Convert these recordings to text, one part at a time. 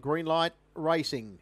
Green light racing.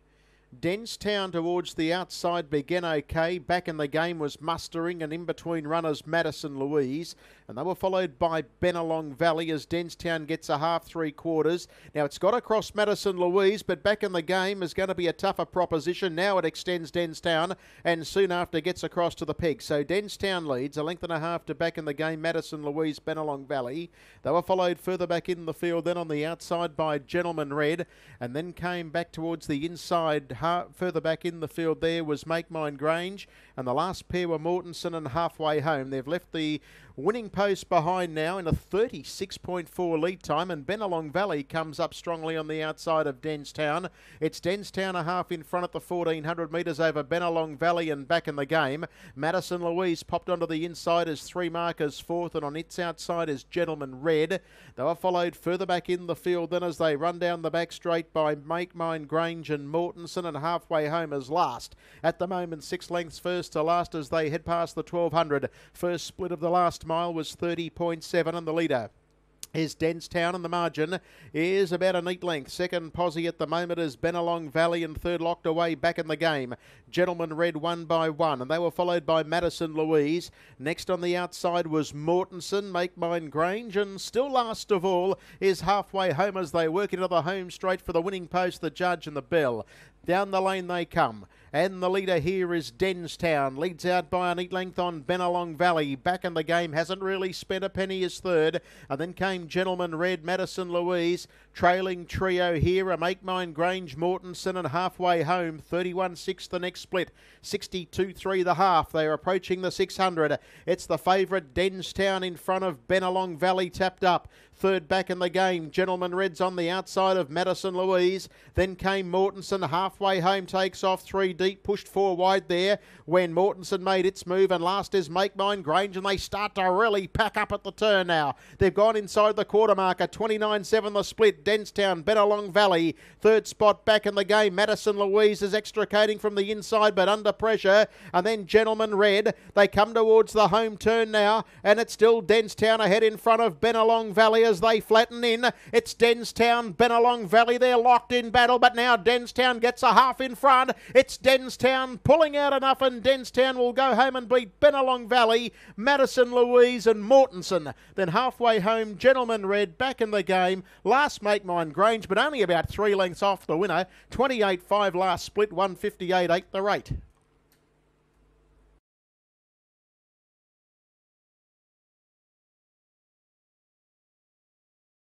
Denstown towards the outside began okay. Back in the game was Mustering, and in between runners Madison Louise, and they were followed by Benalong Valley as Denstown gets a half 3/4. Now it's got across Madison Louise, but back in the game is going to be a tougher proposition. Now it extends Denstown and soon after gets across to the peg. So Denstown leads a length and a half to back in the game Madison Louise, Benalong Valley. They were followed further back in the field then on the outside by Gentleman Red, and then came back towards the inside. Further back in the field there was Make Mine Grange, and the last pair were Mortensen and Halfway Home. They've left the winning post behind now in a 36.4 lead time, and Benalong Valley comes up strongly on the outside of Denstown. It's Denstown a half in front at the 1400 metres over Benalong Valley and back in the game. Madison Louise popped onto the inside as 3 markers fourth, and on its outside is Gentleman Red. They were followed further back in the field then as they run down the back straight by Make Mine Grange and Mortensen, and Halfway Home as last. At the moment, 6 lengths first to last as they head past the 1200. First split of the last mile was 30.7, and the leader is Denstown, and the margin is about a neat length. Second posse at the moment is Benalong Valley, and third locked away back in the game. Gentleman Red 1 by 1, and they were followed by Madison Louise. Next on the outside was Mortensen, Make Mine Grange, and still last of all is Halfway Home as they work into the home straight for the winning post, the Judge and the Bell. Down the lane they come, and the leader here is Denstown. Leads out by a neat length on Benalong Valley. Back in the game, hasn't really spent a penny, is third. And then came Gentleman Red, Madison Louise. Trailing trio here are Make Mine Grange, Mortensen and Halfway Home. 31.6 the next split. 62.3 the half. They are approaching the 600. It's the favourite Denstown in front of Benalong Valley tapped up. Third back in the game, Gentleman Red's on the outside of Madison Louise. Then came Mortensen. Halfway Home takes off 3 deep, pushed 4 wide there when Mortensen made its move, and last is Make Mine Grange, and they start to really pack up at the turn now. They've gone inside the quarter marker. 29.7 the split. Denstown, Benalong Valley. Third spot back in the game. Madison Louise is extricating from the inside but under pressure, and then Gentleman Red. They come towards the home turn now, and it's still Denstown ahead in front of Benalong Valley as they flatten in. It's Denstown, Benalong Valley. They're locked in battle, but now Denstown gets a half in front. It's Denstown pulling out enough, and Denstown will go home and beat Benalong Valley, Madison Louise and Mortensen. Then Halfway Home, Gentleman Red back in the game. Last Make Mine Grange, but only about 3 lengths off the winner. 28.5 last split, 158.8 the rate.